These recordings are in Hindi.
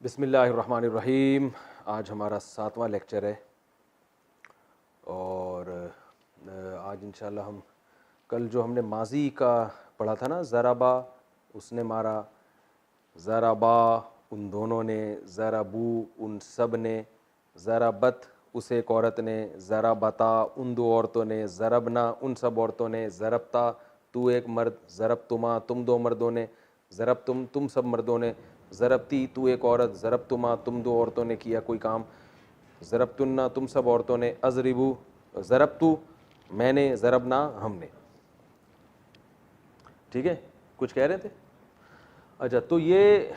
बिस्मिल्लाहिर्रहमानिर्रहीम। आज हमारा 7वां लेक्चर है और आज इंशाल्लाह हम कल जो हमने माजी का पढ़ा था ना, ज़राबा उसने मारा, ज़राबा उन दोनों ने, ज़राबू उन सब ने, ज़राबत उस एक औरत ने, ज़राबता उन दो औरतों ने, ज़रबना उन सब औरतों ने, ज़रबता तू एक मर्द, ज़रबतुमा तुम दो मर्दों ने, ज़रबतुम तुम सब मर्दों ने, ज़रबती तू एक औरत, ज़रबतुमा तुम दो औरतों ने किया कोई काम, ज़रबतुन्ना तुम सब औरतों ने, अज़रिबू ज़रबतु मैंने, ज़रबना हमने। ठीक है, कुछ कह रहे थे? अच्छा, तो ये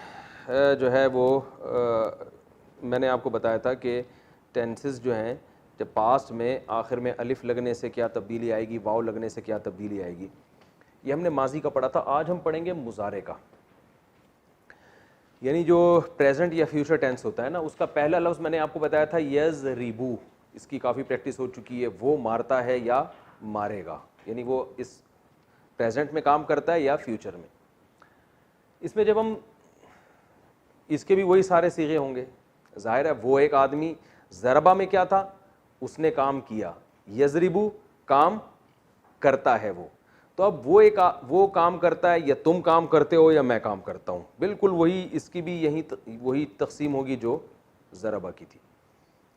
जो है वो मैंने आपको बताया था कि टेंसेस जो हैं, जब पास्ट में आखिर में अलिफ लगने से क्या तब्दीली आएगी, वाव लगने से क्या तब्दीली आएगी, ये हमने माजी का पढ़ा था। आज हम पढ़ेंगे मुजारे का, यानी जो प्रेजेंट या फ्यूचर टेंस होता है ना, उसका पहला लफ्ज़ मैंने आपको बताया था यज़रिबू। इसकी काफ़ी प्रैक्टिस हो चुकी है। वो मारता है या मारेगा, यानी वो इस प्रेजेंट में काम करता है या फ्यूचर में। इसमें जब हम इसके भी वही सारे सीगे होंगे, जाहिर है वो एक आदमी, ज़रबा में क्या था, उसने काम किया, यज़रिबू काम करता है वो, तो अब वो काम करता है या तुम काम करते हो या मैं काम करता हूँ, बिल्कुल वही, इसकी भी वही तकसीम होगी जो ज़रबा की थी।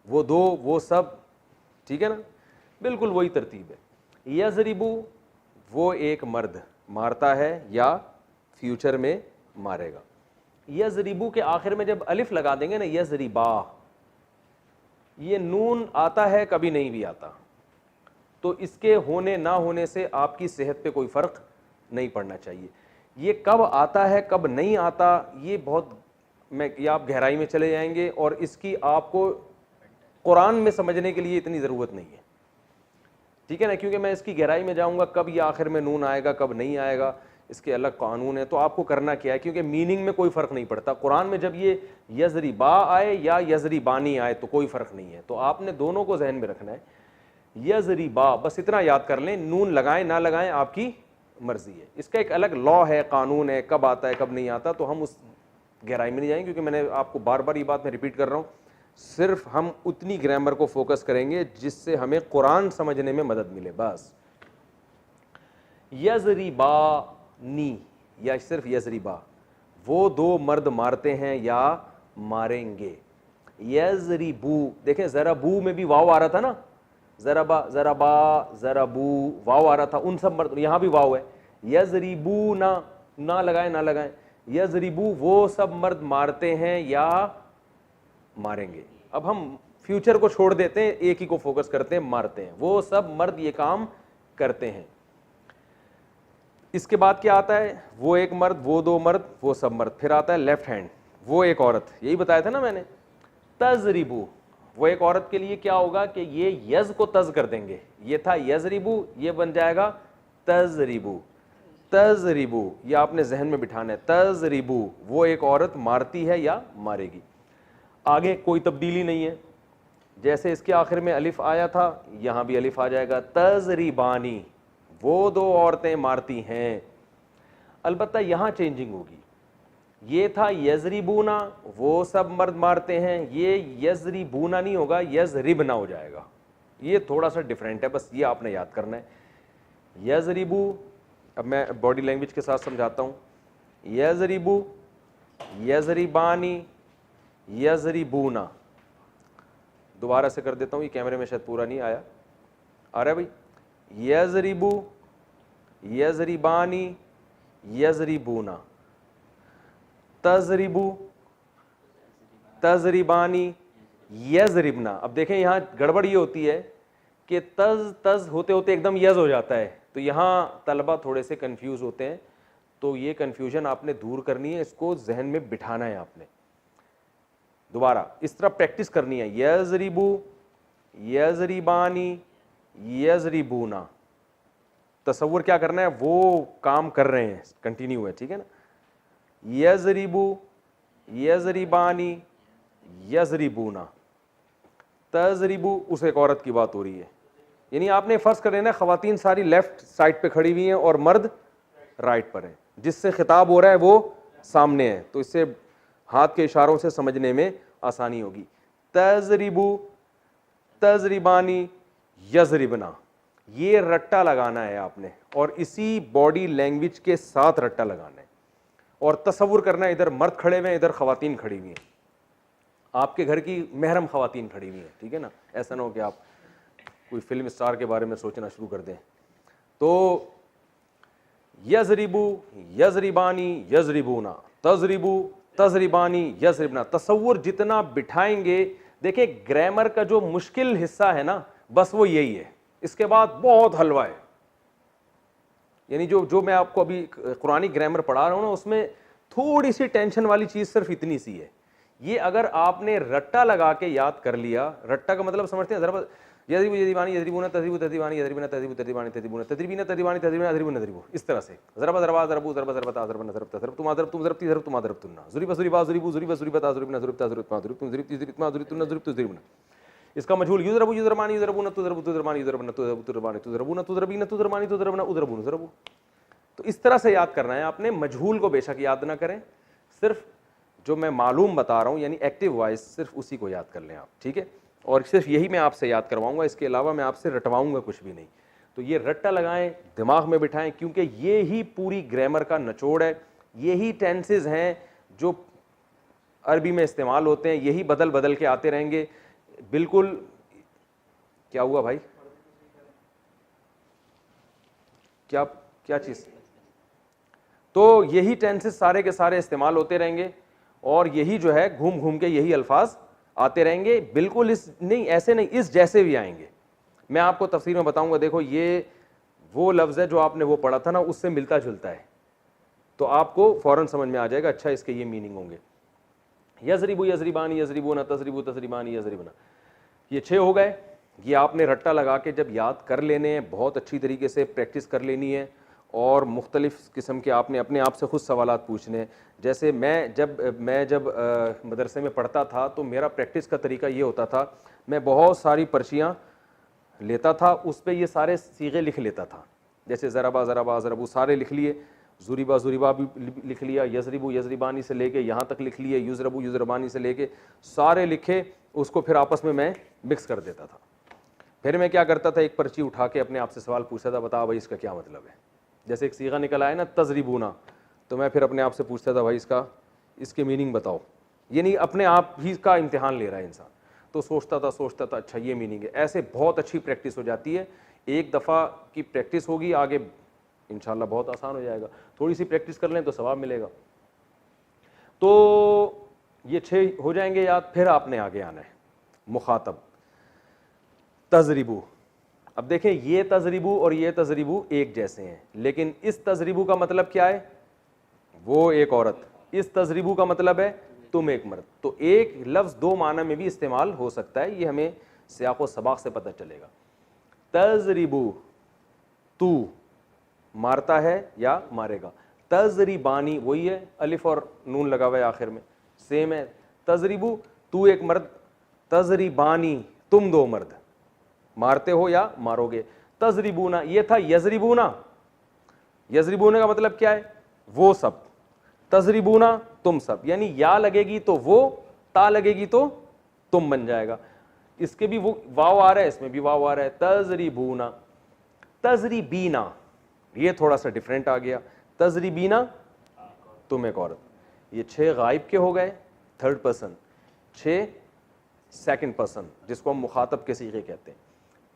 वो दो वो सब, ठीक है ना, बिल्कुल वही तरतीब है। यज़रिबू वो एक मर्द मारता है या फ्यूचर में मारेगा। यज़रिबू के आखिर में जब अलिफ लगा देंगे ना, यज़रिबा, ये नून आता है कभी नहीं भी आता, तो इसके होने ना होने से आपकी सेहत पे कोई फ़र्क नहीं पड़ना चाहिए। ये कब आता है कब नहीं आता, ये आप गहराई में चले जाएंगे और इसकी आपको कुरान में समझने के लिए इतनी ज़रूरत नहीं है, ठीक है ना, क्योंकि मैं इसकी गहराई में जाऊंगा कब ये आखिर में नून आएगा कब नहीं आएगा, इसके अलग कानून है। तो आपको करना क्या है, क्योंकि मीनिंग में कोई फ़र्क नहीं पड़ता। कुरान में जब ये यज़रिबा आए या यज़रिबानी आए तो कोई फ़र्क नहीं है, तो आपने दोनों को जहन में रखना है। यज़रिबा, बस इतना याद कर लें, नून लगाएं ना लगाएं आपकी मर्जी है। इसका एक अलग लॉ है, कानून है, कब आता है कब नहीं आता, तो हम उस गहराई में नहीं जाएंगे, क्योंकि मैंने आपको बार बार ये बात मैं रिपीट कर रहा हूँ। सिर्फ हम उतनी ग्रामर को फोकस करेंगे जिससे हमें कुरान समझने में मदद मिले, बस। यज़रिबानी या सिर्फ यज़रिबा, वो दो मर्द मारते हैं या मारेंगे। यज़रिबू, देखें ज़राबू में भी वाव आ रहा था ना, ज़राबा ज़राबा ज़राबू वाव आ रहा था, उन सब मर्द, यहाँ भी वाव है। यज़रिबू ना लगाएं ना लगाएं, यज़रिबू वो सब मर्द मारते हैं या मारेंगे। अब हम फ्यूचर को छोड़ देते हैं, एक ही को फोकस करते हैं, मारते हैं, वो सब मर्द ये काम करते हैं। इसके बाद क्या आता है, वो एक मर्द वो दो मर्द वो सब मर्द, फिर आता है लेफ्ट हैंड, वो एक औरत, यही बताया था ना मैंने। तज़रिबू, वो एक औरत के लिए क्या होगा कि ये यज को तज कर देंगे, ये था यज़रिबू, ये बन जाएगा तज़रिबू। तज़रिबू ये आपने जहन में बिठाना है, तज़रिबू वो एक औरत मारती है या मारेगी। आगे कोई तब्दीली नहीं है, जैसे इसके आखिर में अलिफ आया था यहां भी अलिफ आ जाएगा। तज़रिबानी वो दो औरतें मारती हैं, अलबत्ता यहां चेंजिंग होगी। ये था यज़रिबूना वो सब मर्द मारते हैं, ये यज़रिबूना नहीं होगा, यज़रिबना हो जाएगा। ये थोड़ा सा डिफरेंट है, बस ये आपने याद करना है। यज़रिबू, अब मैं बॉडी लैंग्वेज के साथ समझाता हूं। यज़रिबू, यज़रिबानी, यज़रिबूना, दोबारा से कर देता हूं, ये कैमरे में शायद पूरा नहीं आया, आ रहा है भाई। यज़रिबू, यज़रिबानी, यज़रिबूना, तज़रिबू, तज़रिबानी, यज़रिबना। अब देखें यहां गड़बड़ ये होती है कि तज होते होते एकदम यज हो जाता है, तो यहां तलबा थोड़े से कंफ्यूज होते हैं, तो ये कंफ्यूजन आपने दूर करनी है, इसको जहन में बिठाना है आपने। दोबारा इस तरह प्रैक्टिस करनी है, यज़रिबू, यज़रिबानी, यज़रिबूना। तसव्वुर क्या करना है, वो काम कर रहे हैं, कंटिन्यू है, ठीक है ना। यज़रिबू, यज़रिबानी, यज़रिबूना, तज़रिबू उस एक औरत की बात हो रही है, यानी आपने फर्ज कर लेना खवातीन सारी लेफ्ट साइड पे खड़ी हुई हैं और मर्द राइट पर हैं, जिससे खिताब हो रहा है वो सामने है, तो इससे हाथ के इशारों से समझने में आसानी होगी। तजरिबू, तजरिबानी, यजरिबना, ये रट्टा लगाना है आपने और इसी बॉडी लैंग्वेज के साथ रट्टा लगाना है। और तसव्वुर करना है, इधर मर्द खड़े हुए हैं, इधर खवातीन खड़ी हुई हैं, आपके घर की महरम खवातीन खड़ी हुई हैं, ठीक है ना। ऐसा ना हो कि आप कोई फिल्म स्टार के बारे में सोचना शुरू कर दें। तो यजरिबू, यजरिबानी, यजरिबूना, तजरिबू, तजरिबानी, यजरिबना, तसव्वुर जितना बिठाएंगे। देखिए ग्रामर का जो मुश्किल हिस्सा है ना, बस वो यही है, इसके बाद बहुत हलवा है। यानी जो मैं आपको अभी कुरानी ग्रामर पढ़ा रहा हूं ना, उसमें थोड़ी सी टेंशन वाली चीज सिर्फ इतनी सी है। ये अगर आपने रट्टा लगा के याद कर लिया, रट्टा का मतलब समझते हैं, जरा यदरिबू यदरिबानी यदरिबूना तजरिबू तजरिबानी यदरिबना तजरिबू तजरिबानी तजरिबूना तजरिबीना तजरिबानी तजरिबना अजरिबू नजरिबू, इस तरह से ज़रबा ज़रबा ज़रबू ज़रबा ज़रबता ज़रबना ज़रबता ज़रब तुमा ज़रब तुम ज़रबती ज़रब तुमा ज़रब तुन्ना ज़ुरिबा ज़ुरिबा ज़ुरिबू ज़ुरिबा ज़ुरिबता ज़ुरिबना ज़ुरिबता ज़ुरिबता ज़ुरिब तुम ज़रिबती ज़रिबतमा ज़ुरिबतुन्ना ज़ुरिबतु ज़रिबना। इसका मजहूल युज़रबू युज़रमानी युज़रबूना तुज़रबू तुज़रमानी युज़रबना तुज़रबू तुज़रमानी तुज़रबूना तुज़रबीना तुज़रमानी तुज़रबना उज़रबू नुज़रबू। तो इस तरह से याद करना है आपने। मजहूल को बेशक याद ना करें, सिर्फ जो मैं मालूम बता रहा हूँ यानी एक्टिव वॉइस, सिर्फ उसी को याद कर लें आप, ठीक है। और सिर्फ यही मैं आपसे याद करवाऊंगा, इसके अलावा मैं आपसे रटवाऊंगा कुछ भी नहीं। तो ये रट्टा लगाएं, दिमाग में बिठाएं, क्योंकि ये ही पूरी ग्रामर का निचोड़ है। यही टेंसेज हैं जो अरबी में इस्तेमाल होते हैं, यही बदल बदल के आते रहेंगे। बिल्कुल, क्या हुआ भाई, क्या क्या चीज? तो यही टेंसेस सारे के सारे इस्तेमाल होते रहेंगे और यही जो है घूम घूम के यही अल्फाज आते रहेंगे। बिल्कुल इस नहीं, ऐसे नहीं, इस जैसे भी आएंगे। मैं आपको तफसीर में बताऊंगा। देखो ये वो लफ्ज़ है जो आपने वो पढ़ा था ना, उससे मिलता जुलता है, तो आपको फौरन समझ में आ जाएगा, अच्छा इसके ये मीनिंग होंगे। यजरिबू यजरिबानी यजरिबूना तजरिबू तजरिबानी यजरिबना, ये 6 हो गए। ये आपने रट्टा लगा के जब याद कर लेने हैं, बहुत अच्छी तरीके से प्रैक्टिस कर लेनी है और मुख्तलिफ़ किस्म के आपने अपने आप से खुद सवालात पूछने हैं। जैसे मैं जब मदरसे में पढ़ता था तो मेरा प्रैक्टिस का तरीका ये होता था, मैं बहुत सारी पर्चियाँ लेता था, उस पर ये सारे सीगे लिख लेता था। जैसे ज़रबा ज़रबा ज़रबू सारे लिख लिए, ज़ुरिबा ज़ुरिबा भी लिख लिया, यजरिबू यजरिबानी से लेके यहाँ तक लिख लिए, युज़रबू युज़रबानी से लेके सारे लिखे, उसको फिर आपस में मैं मिक्स कर देता था। फिर मैं क्या करता था, एक पर्ची उठा के अपने आप से सवाल पूछता था, बता भाई इसका क्या मतलब है। जैसे एक सीगा निकल आया ना तजरिबूना, तो मैं फिर अपने आप से पूछता था, भाई इसके मीनिंग बताओ। यानी अपने आप ही का इम्तिहान ले रहा है इंसान। तो सोचता था अच्छा ये मीनिंग है। ऐसे बहुत अच्छी प्रैक्टिस हो जाती है। एक दफ़ा की प्रैक्टिस होगी, आगे इंशाल्लाह बहुत आसान हो जाएगा। थोड़ी सी प्रैक्टिस कर लें तो सवाब मिलेगा। तो ये 6 हो जाएंगे याद। फिर आपने आगे आना है मुखातब, तजरिबू। अब देखें, ये तजरिबू और ये तजरिबू एक जैसे हैं, लेकिन इस तजरिबू का मतलब क्या है, वो एक औरत। इस तजरिबू का मतलब है तुम एक मर्द। तो एक लफ्ज़ 2 माना में भी इस्तेमाल हो सकता है, ये हमें सियाक़ो सबाक़ से पता चलेगा। तजरिबू, तू मारता है या मारेगा। तजरिबानी वही है, अलिफ और नून लगा हुआ है आखिर में, सेम है। तजरिबू तू एक मर्द, तजरिबानी तुम 2 मर्द, मारते हो या मारोगे। तजरिबूना ये था यजरिबूना। यजरिबूना का मतलब क्या है, वो सब। तजरिबूना तुम सब, यानी या लगेगी तो वो, ता लगेगी तो तुम बन जाएगा। इसके भी वो वाव आ रहा है, इसमें भी वाव आ रहा है। तजरिबूना, तजरिबीना ये थोड़ा सा डिफरेंट आ गया। तजरिबीना तुम एक औरत। ये 6 गायब के हो गए, थर्ड पर्सन। 6 सेकंड पर्सन, जिसको हम मुखातब के सीगे कहते हैं।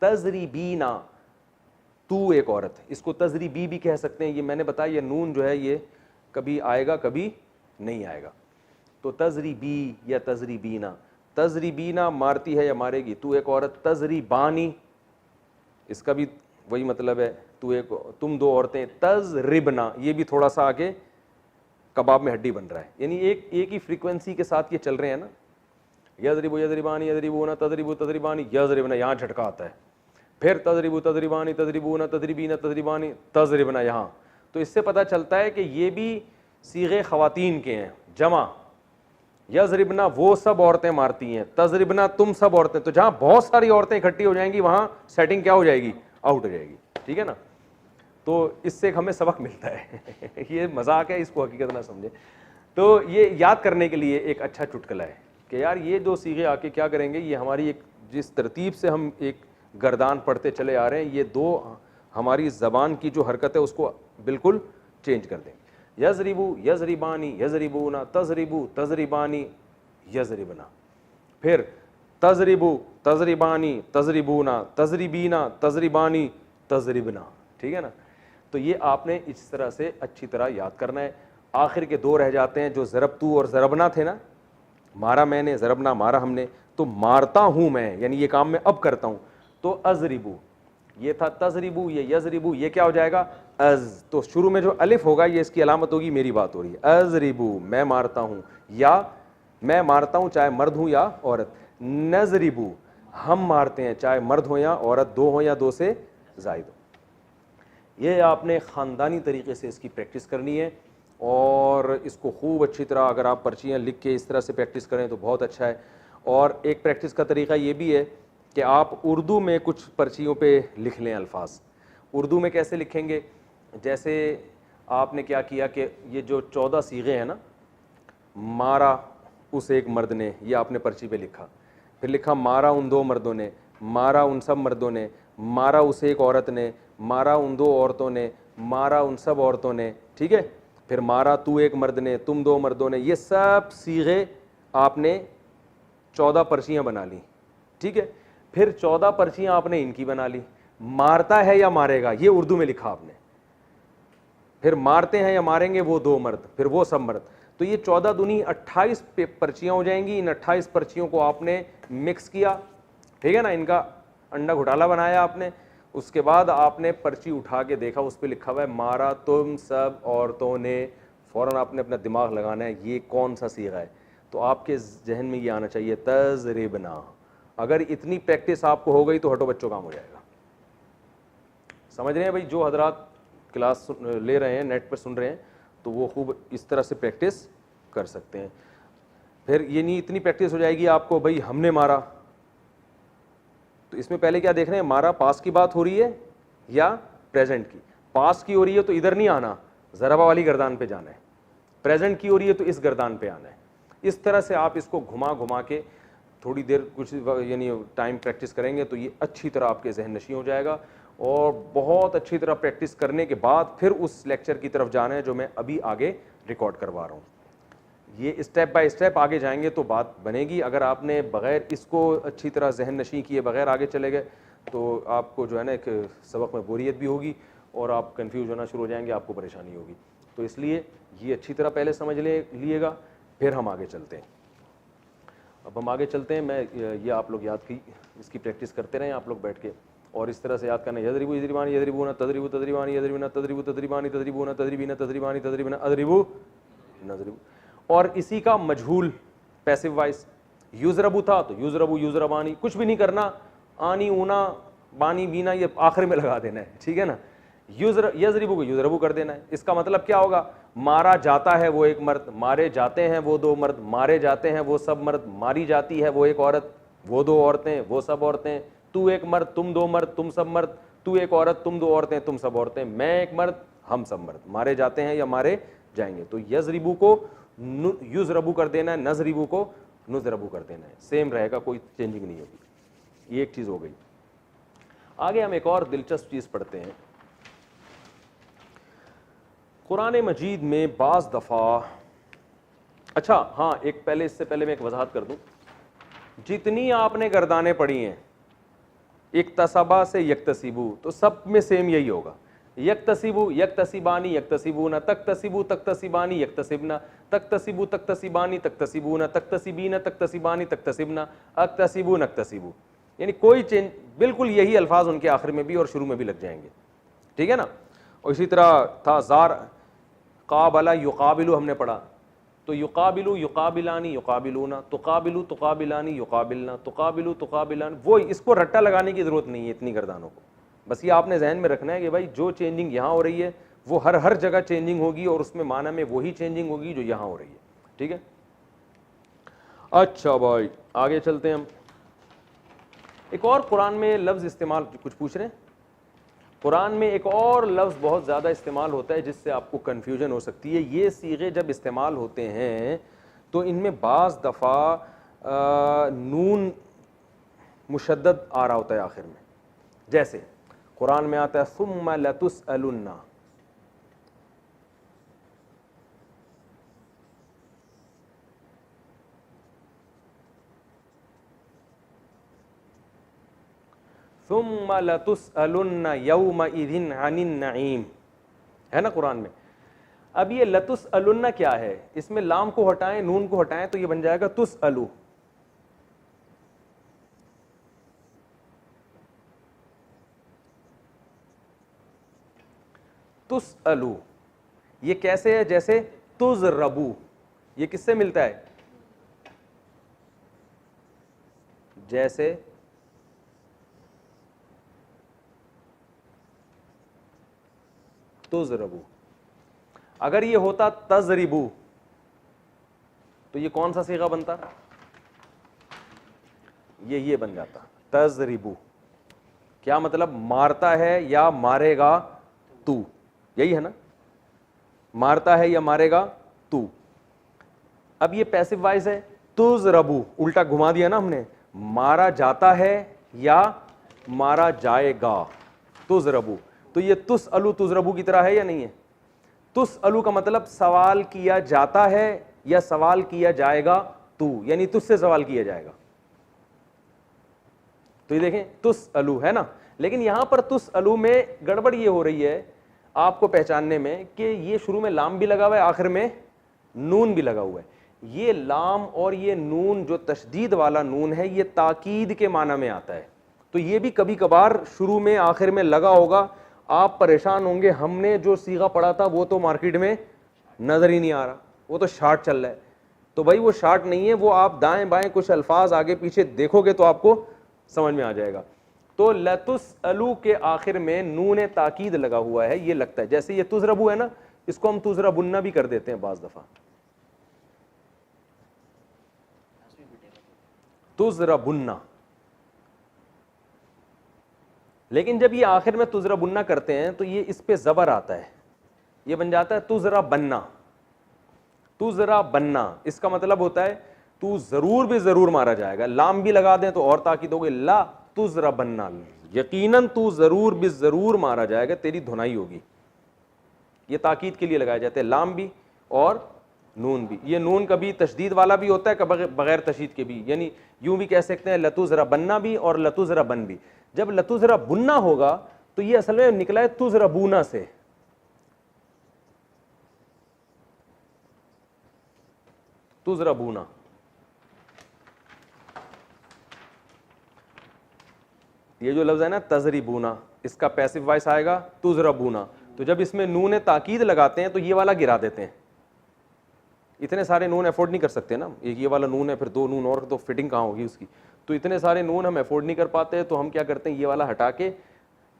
तजरिबीना तू एक औरत, इसको तजरिबी भी कह सकते हैं। ये मैंने बताया, ये नून जो है ये कभी आएगा कभी नहीं आएगा। तो तजरिबी या तजरिबीना, तजरिबीना मारती है या मारेगी, तू एक औरत। तजरिबानी इसका भी वही मतलब है, तुम 2 औरतें। तजरिबना ये भी थोड़ा सा आगे कबाब में हड्डी बन रहा है, यानी एक ही फ्रीक्वेंसी के साथ ये चल रहे हैं ना। यजरिबू यजरिबानी यजरिबूना तजरिबू तजरिबानी यजरिबना, यहाँ झटका आता है। फिर तजरिबू तजरिबानी तजरिबूना तजरिबीना तजरिबानी तजरिबना यहाँ। तो इससे पता चलता है कि ये भी सीगे खवातीन के हैं, जमा। यजरिबना वो सब औरतें मारती हैं, तजरिबना तुम सब औरतें। तो जहां बहुत सारी औरतें इकट्ठी हो जाएंगी वहां सेटिंग क्या हो जाएगी, आउट हो जाएगी, ठीक है ना। तो इससे हमें सबक मिलता है। ये मजाक है, इसको हकीकत ना समझे। तो ये याद करने के लिए एक अच्छा चुटकुला है कि यार ये दो सीगे आके क्या करेंगे, ये हमारी एक जिस तरतीब से हम एक गर्दान पढ़ते चले आ रहे हैं, ये दो हमारी ज़बान की जो हरकत है उसको बिल्कुल चेंज कर देंगे। यजरिबू यजरिबानी यजरिबूना, तजरिबू तजरिबानी यजरिबना, फिर तजरिबू तजरिबानी तजरिबूना, तजरिबीना तजरिबानी तजरिबना। ठीक है ना। तो ये आपने इस तरह से अच्छी तरह याद करना है। आखिर के दो रह जाते हैं जो ज़रबतू और ज़रबना थे ना, मारा मैंने, ज़रबना मारा हमने, तो मारता हूं मैं, यानी ये काम मैं अब करता हूं, तो अजरिबू, ये था तजरिबू, ये यजरिबू, ये क्या हो जाएगा अज। तो शुरू में जो अलिफ होगा ये इसकी अलामत होगी, मेरी बात हो रही है। अजरिबू मैं मारता हूं, या मैं मारता हूं चाहे मर्द हूं या औरत। नजरिबू हम मारते हैं चाहे मर्द हो या औरत, दो हो या दो से जायद हो। ये आपने ख़ानदानी तरीके से इसकी प्रैक्टिस करनी है और इसको खूब अच्छी तरह अगर आप पर्चियाँ लिख के इस तरह से प्रैक्टिस करें तो बहुत अच्छा है। और एक प्रैक्टिस का तरीका ये भी है कि आप उर्दू में कुछ पर्चियों पे लिख लें अल्फाज। उर्दू में कैसे लिखेंगे, जैसे आपने क्या किया कि ये जो 14 सीगे हैं ना, मारा उस एक मर्द ने, ये आपने पर्ची पे लिखा, फिर लिखा मारा उन दो मर्दों ने, मारा उन सब मर्दों ने, मारा उस एक औरत ने, मारा उन दो औरतों ने, मारा उन सब औरतों ने। ठीक है, फिर मारा तू एक मर्द ने, तुम दो मर्दों ने। ये सब सीगे आपने 14 पर्चियां बना ली। ठीक है, फिर 14 पर्चियां आपने इनकी बना ली, मारता है या मारेगा ये उर्दू में लिखा आपने, फिर मारते हैं या मारेंगे वो दो मर्द, फिर वो सब मर्द। तो ये 14 दूनी 28 पर्चियां हो जाएंगी। इन 28 पर्चियों को आपने मिक्स किया, ठीक है ना, इनका अंडा घोटाला बनाया आपने। उसके बाद आपने पर्ची उठा के देखा, उस पर लिखा हुआ है मारा तुम सब औरतों ने। फौरन आपने अपना दिमाग लगाना है ये कौन सा सीगा है, तो आपके जहन में ये आना चाहिए तजरिबना। अगर इतनी प्रैक्टिस आपको हो गई तो हटो बच्चों काम हो जाएगा। समझ रहे हैं भाई, जो हजरात क्लास ले रहे हैं, नेट पर सुन रहे हैं, तो वो खूब इस तरह से प्रैक्टिस कर सकते हैं। फिर ये नहीं इतनी प्रैक्टिस हो जाएगी आपको, भाई हमने मारा, तो इसमें पहले क्या देख रहे हैं, मारा पास की बात हो रही है या प्रेजेंट की। पास की हो रही है तो इधर नहीं आना, ज़रबा वाली गर्दान पे जाना है। प्रेजेंट की हो रही है तो इस गर्दान पे आना है। इस तरह से आप इसको घुमा घुमा के थोड़ी देर कुछ यानी टाइम प्रैक्टिस करेंगे तो ये अच्छी तरह आपके जहन नशी हो जाएगा। और बहुत अच्छी तरह प्रैक्टिस करने के बाद फिर उस लेक्चर की तरफ जाना है जो मैं अभी आगे रिकॉर्ड करवा रहा हूँ। ये स्टेप बाय स्टेप आगे जाएंगे तो बात बनेगी। अगर आपने बग़ैर इसको अच्छी तरह जहन नशी किए बगैर आगे चले गए तो आपको जो है ना एक सबक में बोरियत भी होगी और आप कंफ्यूज होना शुरू हो जाएंगे, आपको परेशानी होगी। तो इसलिए ये अच्छी तरह पहले समझ लीजिएगा, फिर हम आगे चलते हैं। अब हम आगे चलते हैं, मैं ये आप लोग याद की इसकी प्रैक्टिस करते रहें आप लोग बैठ के, और इस तरह से याद करना। यदरिबू यजरिबानी यजरिबूना, तजरिबू तजरिबानी यजरिबना, तजरिबू तजरिबानी तजरिबूना, तजरिबीना तजरिबानी तजरिबना, अदरिबू नजरिबू। और इसी का मजहूल पैसिव वॉइस, युजरबू था तो युजरबू युजरबानी, कुछ भी नहीं करना, आनी ऊना बानी बीना ये आखिर में लगा देना है, ठीक है ना। यजरिबू को युजरबू कर देना है। इसका मतलब क्या होगा, मारा जाता है वो एक मर्द, मारे जाते हैं वो दो मर्द, मारे जाते हैं वो सब मर्द, मारी जाती है वो एक औरत, वो दो औरतें, वो सब औरतें, तू एक मर्द तुम दो मर्द तुम सब मर्द, तू एक औरत तुम दो औरतें तुम सब औरतें, मैं एक मर्द हम सब मर्द, मारे जाते हैं या मारे जाएंगे। तो यजरिबू को युजरबू कर देना है, नजरिबू को नुजरबू कर देना है, सेम रहेगा, कोई चेंजिंग नहीं होगी। ये एक चीज हो गई। आगे हम एक और दिलचस्प चीज पढ़ते हैं। कुरान मजीद में बाज़ दफ़ा, अच्छा हाँ, एक पहले इससे पहले मैं एक वजाहत कर दूं, जितनी आपने गर्दानें पढ़ी हैं इक्तसबा से यक्तसिबू, तो सब में सेम यही होगा। यक्तसिबू यक्तसिबानी यक्तसिबूना, तक्तसिबू तक्तसिबानी यक्तसिबना, तक्तसिबू तक्तसिबानी तक्तसिबूना, तक्तसिबीना तक्तसिबानी तक्तसिबना, अक्तसिबू नक्तसिबू, यानी कोई चेंज, बिल्कुल यही अल्फाज उनके आखिर में भी और शुरू में भी लग जाएंगे, ठीक है ना। और इसी तरह था जार काबला युकाबिलू, हमने पढ़ा, तो युकाबिलू युकाबिलानी युकाबिलूना, तुकाबिलू तुकाबिलानी युकाबिलना, तुकाबिलू तुकाबिलानी, वो इसको रट्टा लगाने की जरूरत नहीं है इतनी गर्दानों को। बस ये आपने जहन में रखना है कि भाई जो चेंजिंग यहाँ हो रही है वो हर जगह चेंजिंग होगी और उसमें माना में वही चेंजिंग होगी जो यहाँ हो रही है, ठीक है। अच्छा भाई आगे चलते हैं हम। एक और कुरान में लफ्ज इस्तेमाल, कुछ पूछ रहे हैं, कुरान में एक और लफ्ज़ बहुत ज़्यादा इस्तेमाल होता है जिससे आपको कन्फ्यूजन हो सकती है। ये सीगे जब इस्तेमाल होते हैं तो इनमें बाज़ दफ़ा नून मुशद्दद आ रहा होता है आखिर में। जैसे कुरान में आता है सुम्मा लतुसअलुन्ना, सुम्मा लतुसअलुन्ना यौमइज़िन अनिन नईम, है ना कुरान में। अब ये लतुसअलुन्ना क्या है, इसमें लाम को हटाएं नून को हटाएं तो ये बन जाएगा तुसअलु। तुसअलु ये कैसे है, जैसे तुज़रबू, ये किससे मिलता है, जैसे तुज़रबू। अगर ये होता तज़रिबू तो ये कौन सा सीगा बनता, ये बन जाता तज़रिबू। क्या मतलब, मारता है या मारेगा तू, यही है ना, मारता है या मारेगा तू। अब ये पैसिव वॉइस है, तुज़रबू उल्टा घुमा दिया ना हमने, मारा जाता है या मारा जाएगा, तुज़रबू। तो ये तुसअलु तुज़रबू की तरह है या नहीं है। तुसअलु का मतलब सवाल किया जाता है या सवाल किया जाएगा तू, यानी तुझसे सवाल किया जाएगा। तो ये देखें तुसअलु है ना, लेकिन यहां पर तुसअलु में गड़बड़ ये हो रही है आपको पहचानने में कि ये शुरू में लाम भी लगा हुआ है, आखिर में नून भी लगा हुआ है। ये लाम और ये नून जो तशदीद वाला नून है ये ताकीद के माना में आता है। तो ये भी कभी कभार शुरू में आखिर में लगा होगा, आप परेशान होंगे, हमने जो सीगा पढ़ा था वो तो मार्केट में नजर ही नहीं आ रहा, वो तो शार्ट चल रहा है। तो भाई वो शार्ट नहीं है, वो आप दाएं बाएं कुछ अल्फाज आगे पीछे देखोगे तो आपको समझ में आ जाएगा। तो लतुसअलु के आखिर में नून ताकीद लगा हुआ है, ये लगता है जैसे ये तुज़रबू है ना, इसको हम तुज़रबुन्ना भी कर देते हैं बाज दफा, तुज़रबुन्ना। लेकिन जब ये आखिर में तुज़रबुन्ना करते हैं तो ये इस पे ज़बर आता है, ये बन जाता है तुज़रबन्ना। तुज़रबन्ना इसका मतलब होता है तू जरूर भी जरूर मारा जाएगा, लाम भी लगा दें तो और ताकीद हो गई, ला तुज़रबन्ना, यकीनन तू जरूर भी जरूर मारा जाएगा, तेरी धुनाई होगी। ये ताकीद के लिए लगाए जाते हैं लाम भी और नून भी। ये नून कभी तशदीद वाला भी होता है, कभी बगैर तशदीद के भी, यानी यूं भी कह सकते हैं लतुज़रबन्ना भी और लतुज़रबन भी। जब लतुज़रबुन्ना होगा तो ये असल में निकला है तुज़रबूना से, तुज़रबूना। ये जो लफ्ज़ है ना तज़रिबूना, इसका पैसिव वॉइस आएगा तुज़रबूना। तो जब इसमें नून ताकीद लगाते हैं तो ये वाला गिरा देते हैं, इतने सारे नून अफोर्ड नहीं कर सकते ना, एक ये वाला नून है फिर दो नून और, तो फिटिंग कहाँ होगी उसकी, तो इतने सारे नून हम अफोर्ड नहीं कर पाते, तो हम क्या करते हैं, ये वाला हटा के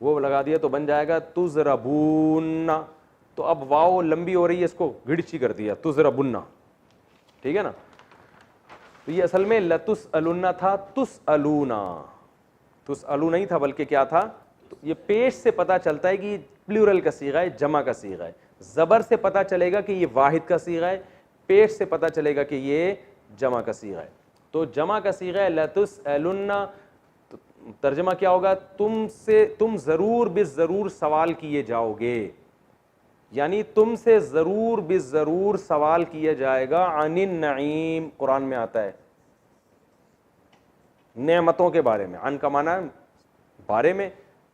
वो लगा दिया तो बन जाएगा तुज़रबूना। तो अब वाओ लंबी हो रही है, इसको गिड़ची कर दिया तुज़रबुन्ना, ठीक है ना। तो ये असल में लतुसअलुन्ना था, तुसअलूना, तुसअलू नहीं था बल्कि क्या था। तो ये पेश से पता चलता है कि प्लूरल का सीगा है, जमा का सीगा है। ज़बर से पता चलेगा कि ये वाहिद का सीगा है, पेश से पता चलेगा कि ये जमा का सीगा है। तो जमा का सीगा है लतुसअलुन्ना, तो तर्जमा क्या होगा, तुमसे तुम ज़रूर बिज़रूर सवाल किए जाओगे, यानी तुमसे ज़रूर बिज़रूर सवाल किया जाएगा। अनिन नईम कुरान में आता है, नेमतों के बारे में। अन का माना बारे में,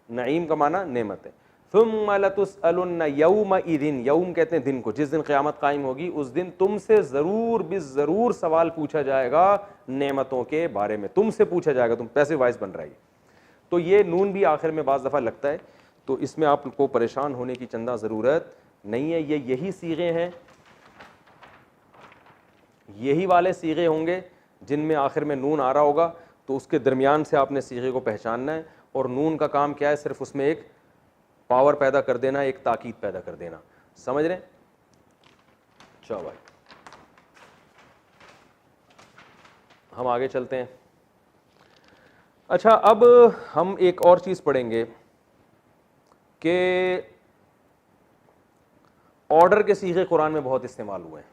नईम का माना नेमत है। सुम्मा लतुसअलुन्ना यौमइज़िन, यौम कहते हैं दिन को, जिस दिन क़यामत कायम होगी उस दिन तुमसे ज़रूर बिज़रूर सवाल पूछा जाएगा नेमतों के बारे में, तुमसे पूछा जाएगा। तुम पैसिव वॉइस बन रही है। तो ये नून भी आखिर में बाज़ दफ़ा लगता है, तो इसमें आपको परेशान होने की चंदा ज़रूरत नहीं है। ये यही सीगे हैं, यही वाले सीगे होंगे जिनमें आखिर में नून आ रहा होगा, तो उसके दरमियान से आपने सीगे को पहचानना है। और नून का काम क्या है, सिर्फ उसमें एक पावर पैदा कर देना, एक ताकीद पैदा कर देना, समझ रहे हैं। चलो भाई हम आगे चलते हैं। अच्छा अब हम एक और चीज़ पढ़ेंगे, कि ऑर्डर के सीगे कुरान में बहुत इस्तेमाल हुए हैं।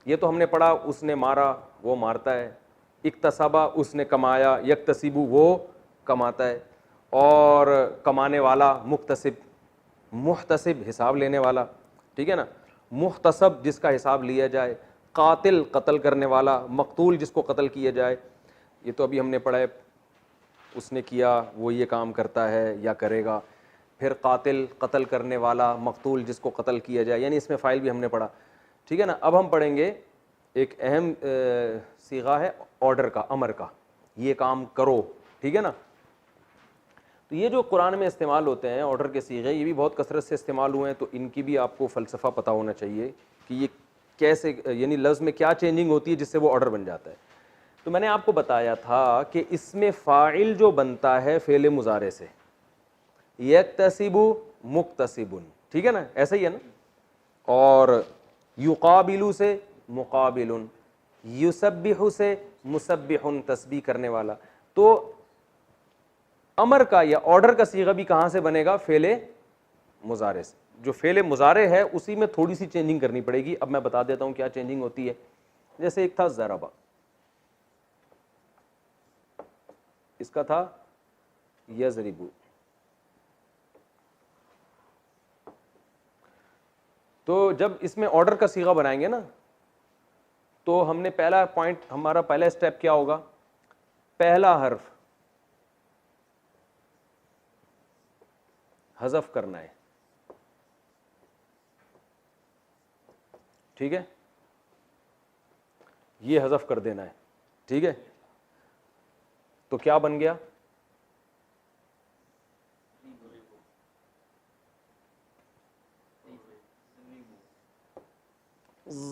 ये तो हमने पढ़ा, उसने मारा वो मारता है, इक्तसबा उसने कमाया, यक्तसिबु वो कमाता है, और कमाने वाला मुक्तसिब, मुहतसिब हिसाब लेने वाला, ठीक है ना, मुहतसब जिसका हिसाब लिया जाए, कातिल कत्ल करने वाला, मकतूल जिसको कत्ल किया जाए। ये तो अभी हमने पढ़ा है, उसने किया वो ये काम करता है या करेगा। फिर कातिल कत्ल करने वाला, मकतूल जिसको कत्ल किया जाए, यानी इसमें फ़ाइल भी हमने पढ़ा, ठीक है ना। अब हम पढ़ेंगे एक अहम सीगा है ऑर्डर का, अमर का, ये काम करो, ठीक है ना। तो ये जो कुरान में इस्तेमाल होते हैं ऑर्डर के सीगे, ये भी बहुत कसरत से इस्तेमाल हुए हैं, तो इनकी भी आपको फ़लसफ़ा पता होना चाहिए कि ये कैसे, यानी लफ्ज़ में क्या चेंजिंग होती है जिससे वो ऑर्डर बन जाता है। तो मैंने आपको बताया था कि इसमें फ़ाइल जो बनता है फ़ेल मुज़ारे से, यक्तसिबु मुक्तसिबुन, ठीक है ना, ऐसा ही है ना। और युकाबिलु से मुकाबिलुन, युसब्बिहु से मुसब्बिहुन, तस्बीह करने वाला। तो अमर का या ऑर्डर का सीगा भी कहाँ से बनेगा? फ़ेल मुज़ारे से। जो फ़ेल मुज़ारे है उसी में थोड़ी सी चेंजिंग करनी पड़ेगी। अब मैं बता देता हूँ क्या चेंजिंग होती है। जैसे एक था ज़रबा, इसका था यज़रिबु। तो जब इसमें ऑर्डर का सीगा बनाएंगे ना, तो हमने पहला पॉइंट, हमारा पहला स्टेप क्या होगा? पहला हर्फ हज़फ करना है, ठीक है, ये हज़फ कर देना है, ठीक है। तो क्या बन गया?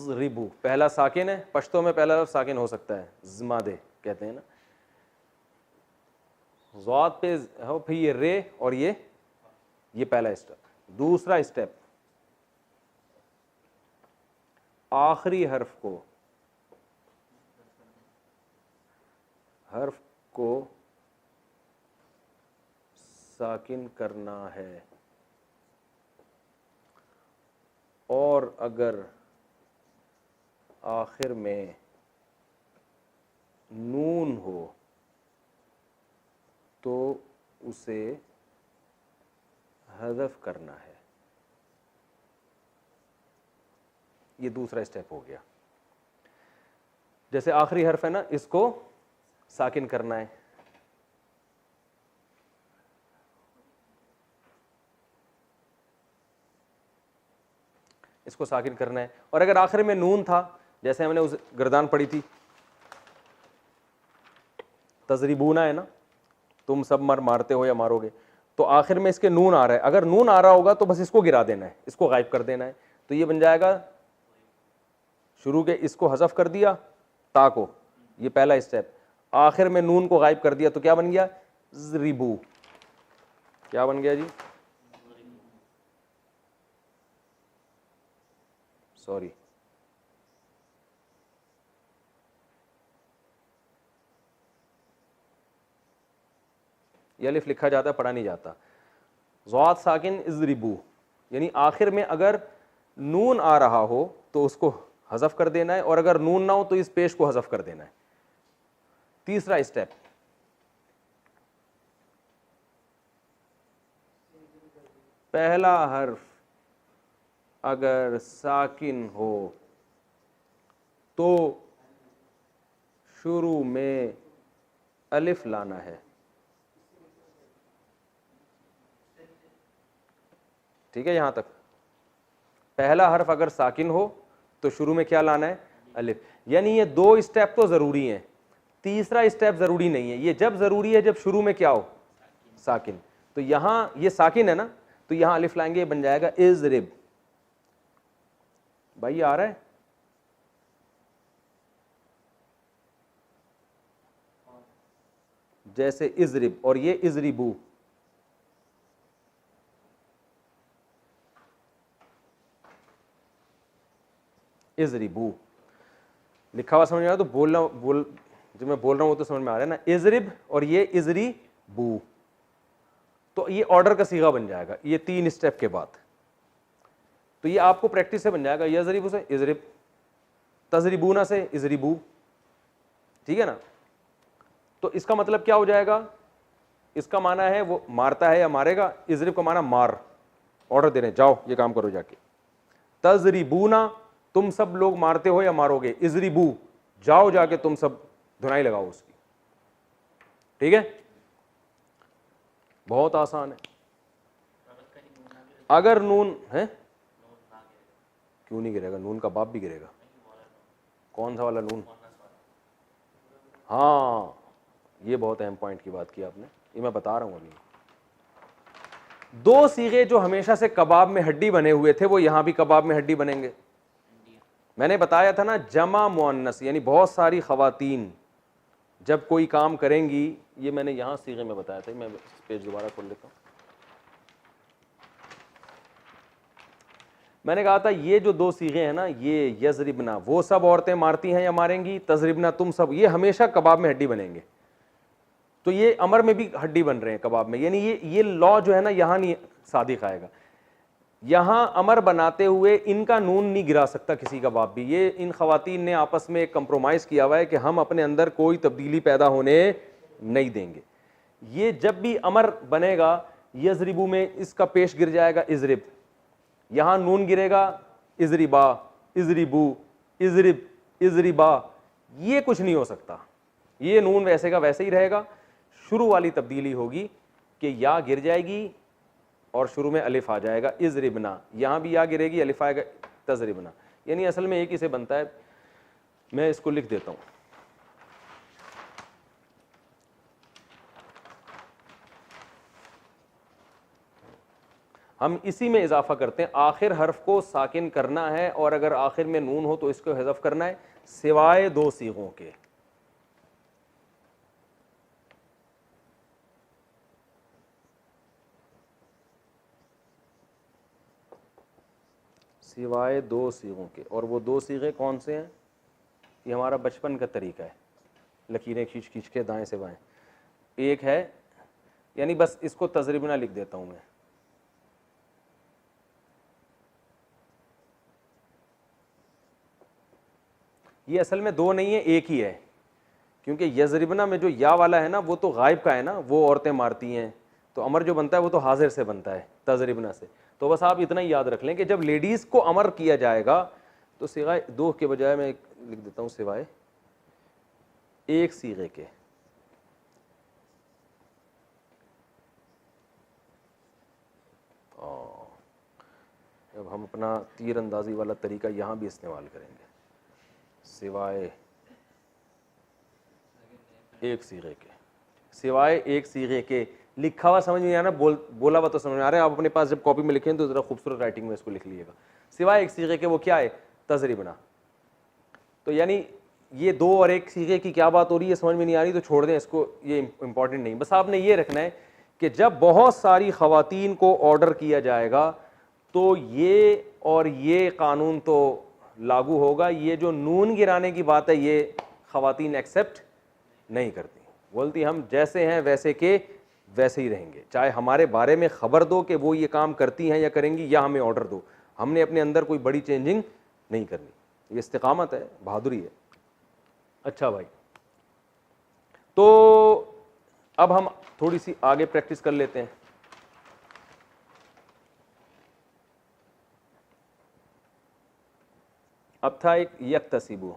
रिबू। पहला साकिन है, पश्तो में पहला लफ्ज़ साकिन हो सकता है, ज़मादे कहते हैं ना। ज़ाद पे हो, फिर ये रे और ये पहला स्टेप। दूसरा स्टेप, आखिरी हर्फ को साकिन करना है, और अगर आखिर में नून हो तो उसे हज़फ करना है। ये दूसरा स्टेप हो गया। जैसे आखिरी हर्फ है ना, इसको साकिन करना है, इसको साकिन करना है। और अगर आखिर में नून था, जैसे हमने उस गर्दान पढ़ी थी, तजरीबूना है ना, तुम सब मारते हो या मारोगे, तो आखिर में इसके नून आ रहा है। अगर नून आ रहा होगा तो बस इसको गिरा देना है, इसको गायब कर देना है। तो ये बन जाएगा, शुरू के इसको हज़फ कर दिया, ता को, ये पहला स्टेप। आखिर में नून को गायब कर दिया तो क्या बन गया? ज़रिबू। क्या बन गया जी? सॉरी, ये अलिफ लिखा जाता है, पढ़ा नहीं जाता। ज़ाद साकिन इज़रिबू, यानी आखिर में अगर नून आ रहा हो तो उसको हज़फ कर देना है, और अगर नून ना हो तो इस पेश को हज़फ कर देना है। तीसरा स्टेप, पहला हर्फ अगर साकिन हो तो शुरू में अलिफ लाना है, ठीक है। यहां तक पहला हर्फ अगर साकिन हो तो शुरू में क्या लाना है? अलिफ। यानी ये दो स्टेप तो जरूरी हैं, तीसरा स्टेप जरूरी नहीं है। ये जब जरूरी है जब शुरू में क्या हो? साकिन। तो यहां ये साकिन है ना, तो यहां अलिफ लाएंगे, ये बन जाएगा इज़रिब। भाई आ रहा है? जैसे इज़रिब, और ये इज़रिबू। इज़रिबू लिखा हुआ समझ में आ रहा? तो जो मैं बोल रहा हूं वो तो समझ में आ रहा है ना। इज़रिब और ये इज़रिबू। तो ये ऑर्डर का सीगा बन जाएगा, ये 3 स्टेप के बाद। तो ये आपको प्रैक्टिस से बन जाएगा, यजरिबू से इजरिब, तजरिबूना से इजरिबू, ठीक है ना। तो इसका मतलब क्या हो जाएगा, इसका माना है वो मारता है या मारेगा, इजरिब का माना मार, ऑर्डर दे रहे हैं, जाओ ये काम करो जाके। तजरिबूना, तुम सब लोग मारते हो या मारोगे, इजरिबू, जाओ जाके तुम सब धुनाई लगाओ उसकी, ठीक है। बहुत आसान है। अगर नून है, क्यों नहीं गिरेगा, नून का बाप भी गिरेगा। कौन सा वाला नून? हाँ, ये बहुत अहम पॉइंट की बात की आपने, ये मैं बता रहा हूं अभी। 2 सीगे जो हमेशा से कबाब में हड्डी बने हुए थे, वो यहां भी कबाब में हड्डी बनेंगे। मैंने बताया था ना, जमा मुअन्नस यानी बहुत सारी खवातीन जब कोई काम करेंगी, ये मैंने यहां सीगे में बताया था, मैं पेज दोबारा खोल लेता हूं। मैंने कहा था ये जो 2 सीगे हैं ना, ये यजरिबना वो सब औरतें मारती हैं या मारेंगी, तजरिबना तुम सब, ये हमेशा कबाब में हड्डी बनेंगे। तो ये अमर में भी हड्डी बन रहे हैं कबाब में, यानी ये लॉ जो है ना यहां नहीं सादिक आएगा। यहां अमर बनाते हुए इनका नून नहीं गिरा सकता किसी का बाप भी। ये इन खवातीन ने आपस में एक कंप्रोमाइज किया हुआ है कि हम अपने अंदर कोई तब्दीली पैदा होने नहीं देंगे। ये जब भी अमर बनेगा, यजरिबू में इसका पेश गिर जाएगा इजरिब, यहां नून गिरेगा इजरिबा, इजरिबू, इजरिब, इजरिबा, ये कुछ नहीं हो सकता। ये नून वैसे का वैसे ही रहेगा। शुरू वाली तब्दीली होगी कि या गिर जाएगी और शुरू में अलिफ आ जाएगा, इजरिबना, यहां भी या गिरेगी, अलिफ आएगा, तजरिबना। यानी असल में एक ही से बनता है। मैं इसको लिख देता हूं, हम इसी में इजाफा करते हैं। आखिर हर्फ को साकिन करना है और अगर आखिर में नून हो तो इसको हज़फ करना है, सिवाय 2 सीगों के। सिवाय 2 सीगों के। और वो 2 सीगे कौन से हैं? ये हमारा बचपन का तरीका है, लकीरें खींच खींच के दाएं से बाएं। एक है, यानी बस इसको तजरिबना लिख देता हूं मैं, ये असल में 2 नहीं है, एक ही है, क्योंकि यजरिबना में जो या वाला है ना वो तो गायब का है ना, वो औरतें मारती हैं। तो अमर जो बनता है वो तो हाजिर से बनता है, तजरिबना से। तो बस आप इतना ही याद रख लें कि जब लेडीज़ को अमर किया जाएगा तो सिवाय 2 के बजाय मैं लिख देता हूँ सिवाय 1 सीगे के। अब हम अपना तीर अंदाजी वाला तरीका यहाँ भी इस्तेमाल करेंगे, सिवाय 1 सीगे के। सिवाय 1 सीगे के लिखा हुआ समझ में आना, बोला हुआ तो समझ में आ रहा है। आप अपने पास जब कॉपी में लिखें तो ज़रा खूबसूरत राइटिंग में इसको लिख लीजिएगा। सिवाय 1 सीगे के वो क्या है? तजरिबना। तो यानी ये 2 और 1 सीगे की क्या बात हो रही है, समझ में नहीं आ रही तो छोड़ दें इसको, ये इंपॉर्टेंट नहीं। बस आपने ये रखना है कि जब बहुत सारी खवातीन को ऑर्डर किया जाएगा तो ये और ये कानून तो लागू होगा। ये जो नून गिराने की बात है ये खवातीन एक्सेप्ट नहीं करती, बोलती हम जैसे हैं वैसे के वैसे ही रहेंगे, चाहे हमारे बारे में खबर दो कि वो ये काम करती हैं या करेंगी, या हमें ऑर्डर दो, हमने अपने अंदर कोई बड़ी चेंजिंग नहीं करनी। ये इस्तिकामत है, बहादुरी है। अच्छा भाई, तो अब हम थोड़ी सी आगे प्रैक्टिस कर लेते हैं। अब था एक यक्तसिबु,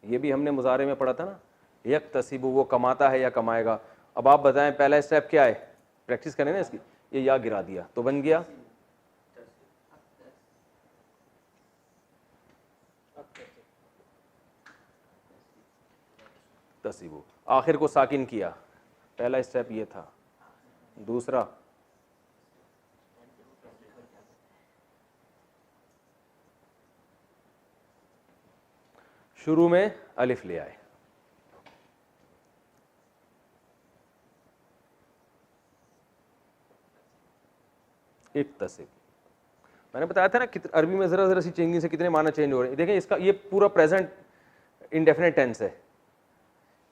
ये भी हमने मुजारे में पढ़ा था ना, यक्तसिबु वो कमाता है या कमाएगा। अब आप बताएं पहला स्टेप क्या है, प्रैक्टिस करें ना इसकी। ये या गिरा दिया तो बन गया तसिबु। आखिर को साकिन किया, पहला स्टेप ये था। दूसरा शुरू में अलिफ ले आए। इक्तसिब, मैंने बताया था ना अरबी में जरा जरा सी चेंजिंग से कितने माना चेंज हो रहे हैं। देखें इसका ये पूरा प्रेजेंट इंडेफिनेट टेंस है,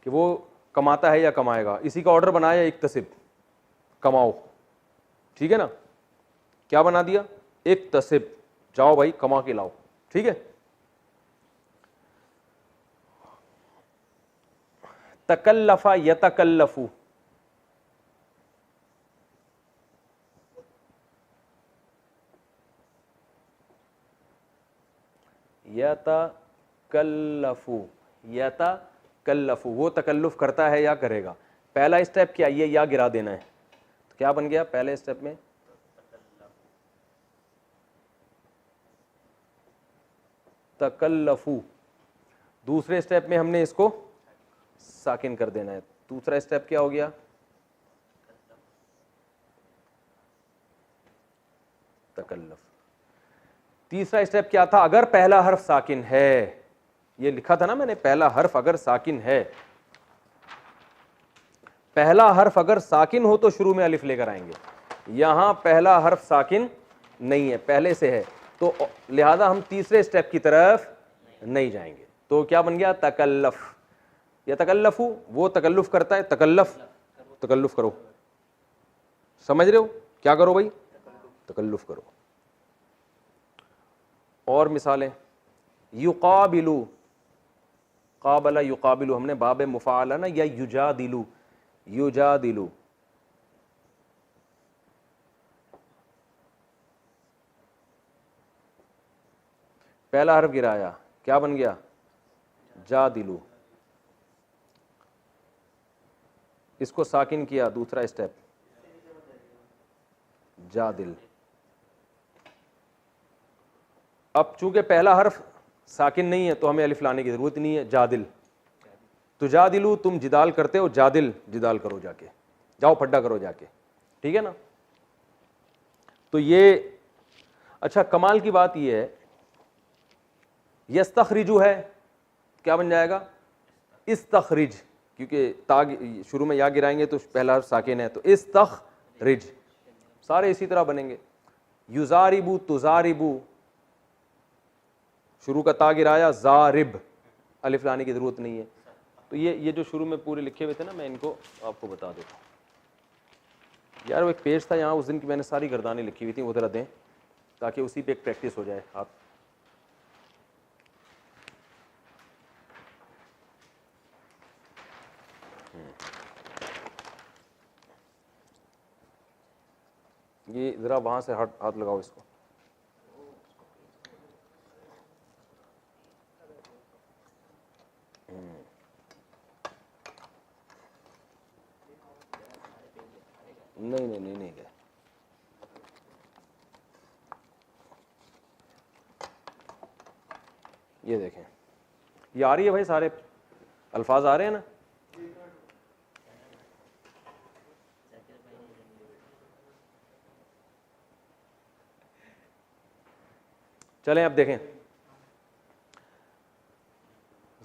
कि वो कमाता है या कमाएगा, इसी का ऑर्डर बनाया इक्तसिब, कमाओ, ठीक है ना, क्या बना दिया, इक्तसिब, जाओ भाई कमा के लाओ, ठीक है। तकल्लफा यतकल्लफू, यतकल्लफू, यतकल्लफू, वो तकल्लुफ करता है या करेगा। पहला स्टेप क्या, ये या गिरा देना है, तो क्या बन गया पहले स्टेप में, तकल्लफू। दूसरे स्टेप में हमने इसको साकिन कर देना है। दूसरा स्टेप क्या हो गया, तकल्लफ। तीसरा स्टेप क्या था, अगर पहला हर्फ साकिन है, ये लिखा था ना मैंने, पहला हर्फ अगर साकिन है, पहला हर्फ अगर साकिन हो तो शुरू में अलिफ लेकर आएंगे। यहां पहला हर्फ साकिन नहीं है, पहले से है, तो लिहाजा हम तीसरे स्टेप की तरफ नहीं जाएंगे। तो क्या बन गया, तकल्लफ, या तकल्लफू, वो तकल्लुफ करता है, तकल्लफ, तकल्लुफ करो, समझ रहे हो, क्या करो भाई, तकल्लुफ करो। और मिसालें, युकाबिलू, काबला युकाबिलू, हमने बाब मुफाला ना, या युजादिलू, युजादिलू, पहला हर्फ गिराया, क्या बन गया, जादिलू, इसको साकिन किया, दूसरा स्टेप जादिल। अब चूंकि पहला हर्फ साकिन नहीं है तो हमें अलिफ लाने की जरूरत नहीं है, जादिल, तो जादिलू, तुम जिदाल करते हो, जादिल, जिदाल करो जाके, जाओ फड्डा करो जाके, ठीक है ना। तो ये अच्छा, कमाल की बात ये है, यस्तखरिजू है, क्या बन जाएगा, इस्तखरिज, क्योंकि ताग शुरू में या गिराएंगे तो पहला हर्फ साकिन है, तो इस्तखरिज, सारे इसी तरह बनेंगे। युजारिबू, तुजारिबू, शुरू का ता गिराया, जारिब, अलिफ लाने की जरूरत नहीं है। तो ये जो शुरू में पूरे लिखे हुए थे ना, मैं इनको आपको बता देता हूँ। यार वो एक पेज था यहाँ उस दिन की, मैंने सारी गर्दानें लिखी हुई थी, वो जरा दें ताकि उसी पे एक प्रैक्टिस हो जाए। आप ये ज़रा वहाँ से हाथ लगाओ इसको, नहीं नहीं नहीं नहीं गए, ये देखें, ये आ रही है भाई, सारे अल्फाज आ रहे हैं ना। चलें अब देखें,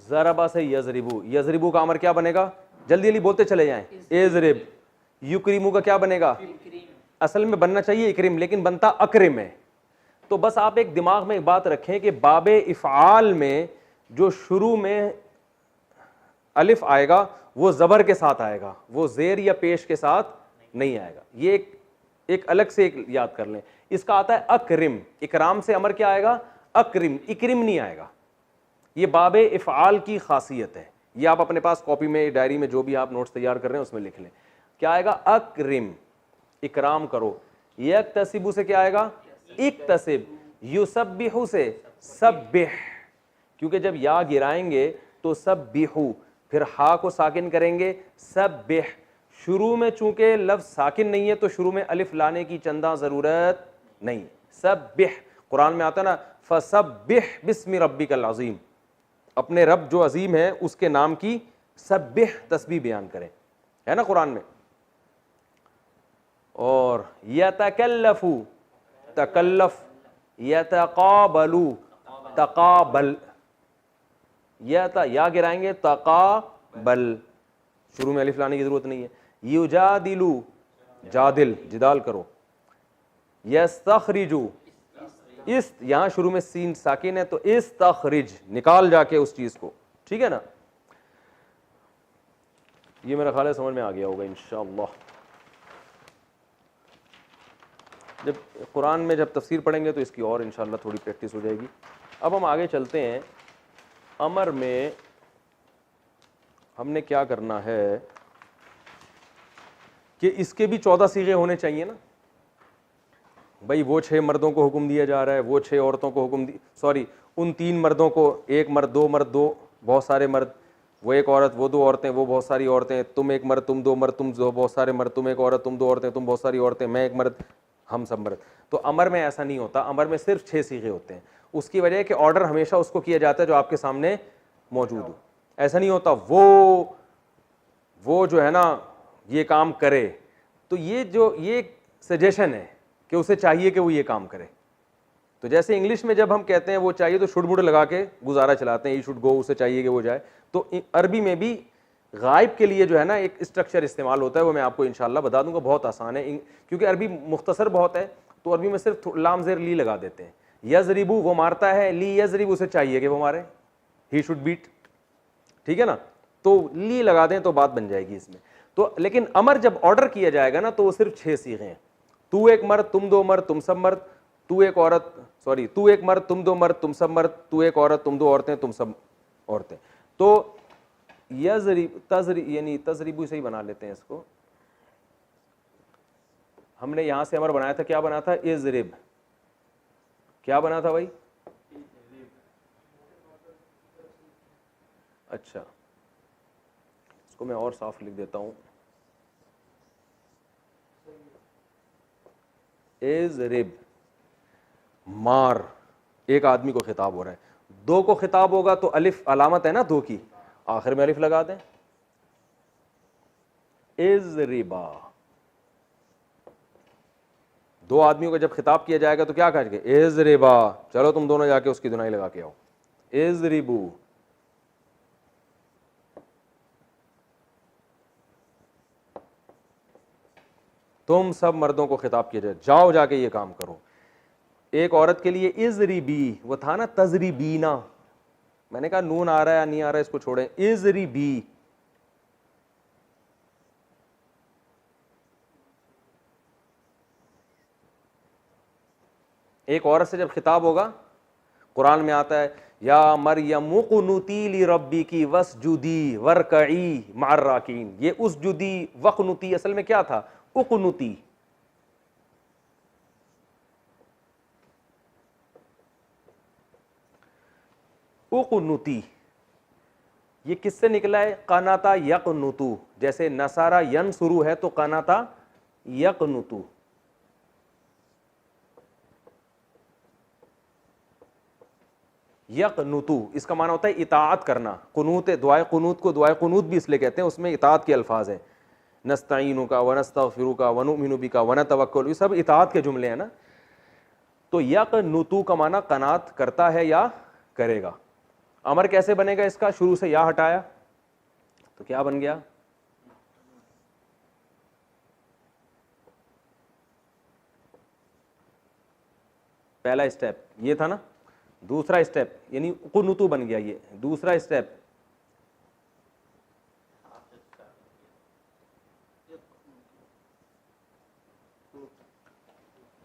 ज़रबा से यज़रिबू, यज़रिबू का अमर क्या बनेगा, जल्दी जल्दी बोलते चले जाएं, इज़रिब। युक्रिमू का क्या बनेगा, असल में बनना चाहिए इक्रिम, लेकिन बनता अक्रिम है। तो बस आप एक दिमाग में एक बात रखें कि बाबे इफ़आल में जो शुरू में अलिफ आएगा वो ज़बर के साथ आएगा, वो ज़ेर या पेश के साथ नहीं आएगा। ये एक अलग से एक याद कर लें। इसका आता है अक्रिम, इकराम से अमर क्या आएगा, अक्रिम, इक्रिम नहीं आएगा। ये बाबे इफ़आल की खासियत है। ये आप अपने पास कॉपी में, डायरी में, जो भी आप नोट्स तैयार कर रहे हैं उसमें लिख लें। क्या आएगा, अक्रिम, इकराम करो। यक्तसिबु से क्या आएगा, इक्तसिब। युसब्बिहु से सब्बिह, क्योंकि जब या गिराएंगे तो सब्बिहु, फिर हा को साकिन करेंगे, सब्बिह। शुरू में चूंकि लफ्ज साकिन नहीं है तो शुरू में अलिफ लाने की चंदा जरूरत नहीं। सब्बिह, कुरान में आता ना, फसब्बिह बिस्मि रब्बिकल अज़ीम, अपने रब जो अजीम है उसके नाम की सब्बिह तस्बीह बयान करें, है ना कुरान में। और यतकल्लफू, तकल्लफ, यतकाबलू, तकाबल, या गिराएंगे, तकाबल, शुरू में अलिफ लाने की जरूरत नहीं है। युजादिलू, जादिल, जिदाल करो। यस्तखरिजू, इस, यहां शुरू में सीन साकिन है तो इस्तखरिज, निकाल जाके उस चीज को, ठीक है ना। ये मेरा ख्याल है समझ में आ गया होगा इंशाअल्लाह। जब कुरान में जब तफसीर पढ़ेंगे तो इसकी और इंशाअल्लाह थोड़ी प्रैक्टिस हो जाएगी। अब हम आगे चलते हैं। अमर में हमने क्या करना है कि इसके भी 14 सीगे होने चाहिए ना भाई। वो 6 मर्दों को हुक्म दिया जा रहा है, वो 6 औरतों को हुक्म सॉरी उन 3 मर्दों को, 1 मर्द, 2 मर्द, 2 बहुत सारे मर्द, वो 1 औरत, वो 2 औरतें, वो बहुत सारी औरतें, तुम 1 मर्द, तुम 2 मर्द, तुम बहुत सारे मर्द, तुम 1 औरत, तुम 2 औरतें, तुम बहुत सारी औरतें, मैं 1 मर्द, हम सब मर्द। तो अमर में ऐसा नहीं होता, अमर में सिर्फ 6 सीगे होते हैं। उसकी वजह है कि ऑर्डर हमेशा उसको किया जाता है जो आपके सामने मौजूद हो। ऐसा नहीं होता वो जो है ना ये काम करे, तो ये सजेशन है कि उसे चाहिए कि वो ये काम करे। तो जैसे इंग्लिश में जब हम कहते हैं वो चाहिए तो शुड बुड लगा के गुजारा चलाते हैं, ही शुड गो, उसे चाहिए कि वो जाए। तो अरबी में भी गायब के लिए जो है ना एक स्ट्रक्चर इस्तेमाल होता है, वो मैं आपको इंशाल्लाह बता दूंगा, बहुत आसान है। क्योंकि अरबी मुख्तसर बहुत है तो अरबी में सिर्फ लाम ज़ेर ली लगा देते हैं। यजरिबू वो मारता है, ली यजरिब उसे चाहिए कि वो मारे, ही शुड बीट, ठीक है ना। तो ली लगा दें तो बात बन जाएगी इसमें। तो लेकिन अमर जब ऑर्डर किया जाएगा ना तो वो सिर्फ 6 सीगे हैं। तू 1 मर्द, तुम 2 मर्द, तुम सब मर्द, तू 1 औरत, सॉरी तू 1 मर्द, तुम 2 मर्द, तुम सब मर्द, तू 1 औरत, तुम 2 औरतें, तुम सब औरतें। तो यानी तजरीबू से ही बना लेते हैं इसको। हमने यहां से अमर बनाया था, क्या बना था? इजरिब। क्या बना था भाई? अच्छा, इसको मैं और साफ लिख देता हूं। इजरिब, मार, एक आदमी को खिताब हो रहा है। 2 को खिताब होगा तो अलिफ अलामत है ना 2 की, आखिर में अलिफ लगा दें। इजरिबा, 2 आदमियों को जब खिताब किया जाएगा तो क्या कहेंगे? इजरिबा, चलो तुम दोनों जाके उसकी धुनाई लगा के आओ। इजरिबू, तुम सब मर्दों को खिताब किया जाए, जाओ जाके ये काम करो। एक औरत के लिए इजरिबी, वो था ना तजरिबीना, मैंने कहा नून आ रहा है या नहीं आ रहा है इसको छोड़ें। इजरिबी, एक औरत से जब खिताब होगा, कुरान में आता है या मरियम कुनुती ली रब्बी की वसजुदी वरकई मार राकीन। ये उसजुदी वक़नुती असल में क्या था? उक़नुती। उक़नुती ये किससे निकला है? कनाता यक़नुतु, जैसे नसारा यनसुरु है तो कनाता यक़नुतु। यक़नुतु इसका माना होता है इताअत करना। कुनूत, दुआए कुनूत को दुआए कुनूत भी इसलिए कहते हैं, उसमें इताअत के अल्फाज हैं। नस्तईनु का, वनस्तगफिरु का, वनुमिनु बिका, वनतवक्कल, ये सब इताअत के जुमले हैं ना। तो यक़नुतु का माना कनात करता है या करेगा। अमर कैसे बनेगा इसका? शुरू से या हटाया तो क्या बन गया? पहला स्टेप ये था ना, दूसरा स्टेप यानी कुनुतु बन गया, ये दूसरा स्टेप।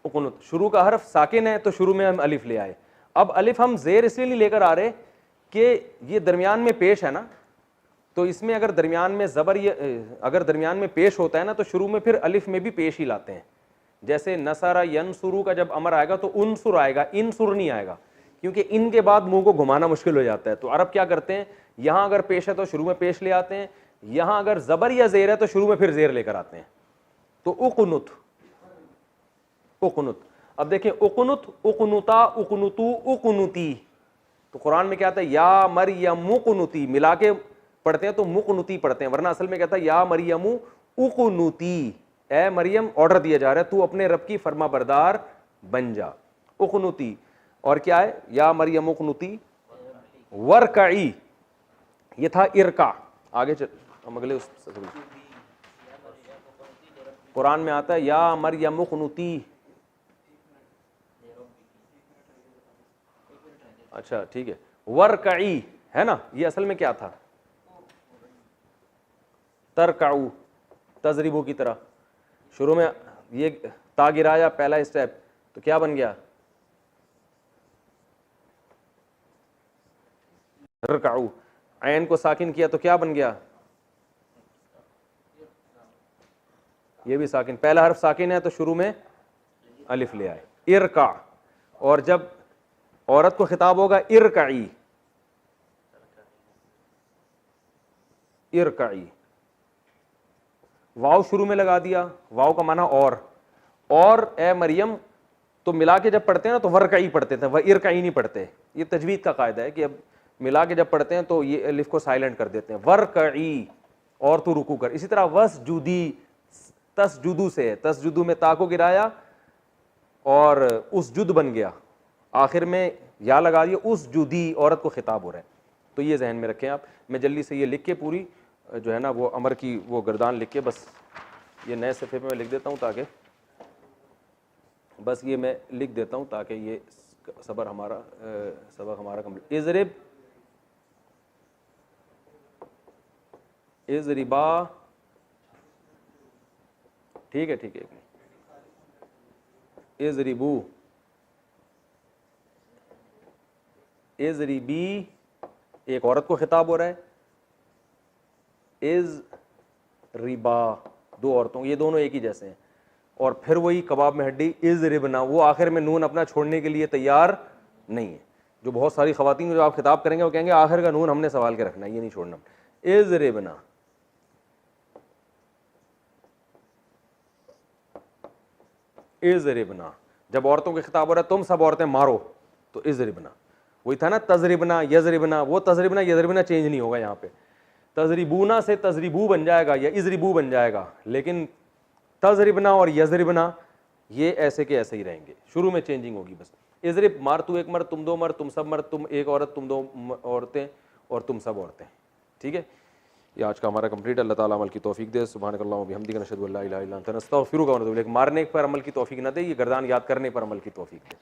कुनुत, शुरू का हर्फ साकिन है तो शुरू में हम अलिफ ले आए। अब अलिफ हम जेर इसलिए नहीं लेकर आ रहे कि ये दरमियान में पेश है ना, तो इसमें अगर दरमियान में ज़बर, ये अगर दरमियान में पेश होता है ना तो शुरू में फिर अलिफ में भी पेश ही लाते हैं। जैसे नसरा यनसुरु का जब अमर आएगा तो उनसुर आएगा, इनसुर नहीं आएगा, क्योंकि इनके बाद मुंह को घुमाना मुश्किल हो जाता है। तो अरब क्या करते हैं, यहां अगर पेश है तो शुरू में पेश ले आते हैं, यहां अगर ज़बर या ज़ेर है तो शुरू में फिर ज़ेर लेकर आते हैं। तो उक़नुत, उक़नुत। अब देखें उक़नुत, उक़नुता, उक़नुतु, उक़नुती। तो कुरान में क्या आता है? या मरियम उक़नुती, मिला के पढ़ते हैं तो मुक़नुती पढ़ते हैं, वरना असल में कहता है या मरियम उक़नुती। ए मरियम, ऑर्डर दिया जा रहा है तू अपने रब की फरमा बरदार बन जा। उक़नुती, और क्या है? या मरियम उक़नुती वरकई, ये था इरका। आगे चल, हम अगले कुरान में आता है या मरियम उक़नुती। अच्छा ठीक है, वरकई है ना, ये असल में क्या था? तरकाऊ, तजरिबू की तरह। शुरू में ये ता गिराया पहला स्टेप, तो क्या बन गया? तरकाऊ। ऐन को साकिन किया तो क्या बन गया? ये भी साकिन, पहला हर्फ साकिन है तो शुरू में अलिफ ले आए, इरका। और जब औरत को खिताब होगा इरकाई, इरकाई, वाव शुरू में लगा दिया, वाव का माना और ए मरियम तो मिला के जब पढ़ते हैं ना तो वरकाई पढ़ते थे, वह इरकाई नहीं पढ़ते। ये तजवीद का कायदा है कि अब मिला के जब पढ़ते हैं तो ये अलिफ को साइलेंट कर देते हैं, वरकाई, और तू रुकू कर। इसी तरह वसजुदी, तसजुदू से है, तसजुदू में ता को गिराया और उस जुद बन गया, आखिर में या लगा दिया, उस जुदी, औरत को खिताब हो रहा है। तो ये जहन में रखें आप। मैं जल्दी से ये लिख के पूरी जो है ना वो अमर की वो गर्दान लिख के बस ये नए सफ़े पे मैं लिख देता हूँ, ताकि बस ये मैं लिख देता हूँ ताकि ये सबक हमारा कंप्लीट। इज़रिब, इज़रिबा, ठीक है, ठीक है। इज़रिबू, इज़रिबी, एक औरत को खिताब हो रहा है, इज़ रिबा, दो औरतों, ये दोनों एक ही जैसे हैं। और फिर वही कबाब में हड्डी, इज़ रिबना, वो आखिर में नून अपना छोड़ने के लिए तैयार नहीं है। जो बहुत सारी खवातीन जो आप खिताब करेंगे वो कहेंगे आखिर का नून हमने सवाल के रखना है, ये नहीं छोड़ना। इज़ रिबना, इज़ रिबना, जब औरतों के खिताब हो रहा है तुम सब औरतें मारो, तो इज़ रिबना। वही था ना तजरिबना, यजरिबना, वो तजरिबना यजरिबना चेंज नहीं होगा यहाँ पे। तजरिबूना से तजरिबू बन जाएगा या इजरिबू बन जाएगा, लेकिन तजरिबना और यजरिबना ये ऐसे के ऐसे ही रहेंगे, शुरू में चेंजिंग होगी बस। इजरिब, मार तू एक मर्द, तुम दो मर्द, तुम सब मर्द, तुम एक औरत, तुम दो औरतें, और तुम सब औरतें। ठीक है, ये आज का हमारा कंप्लीट। अल्लाह ताला अमल की तौफीक दे। सुब्हानकल्लाह व बिहम्दिक, नशहदु अल्ला इलाहा इल्ला अंत, नस्तगफिरुका व नतूबु इलैक। मारने पर अमल की तौफीक न दे, ये गर्दान याद करने पर अमल की तौफीक दे।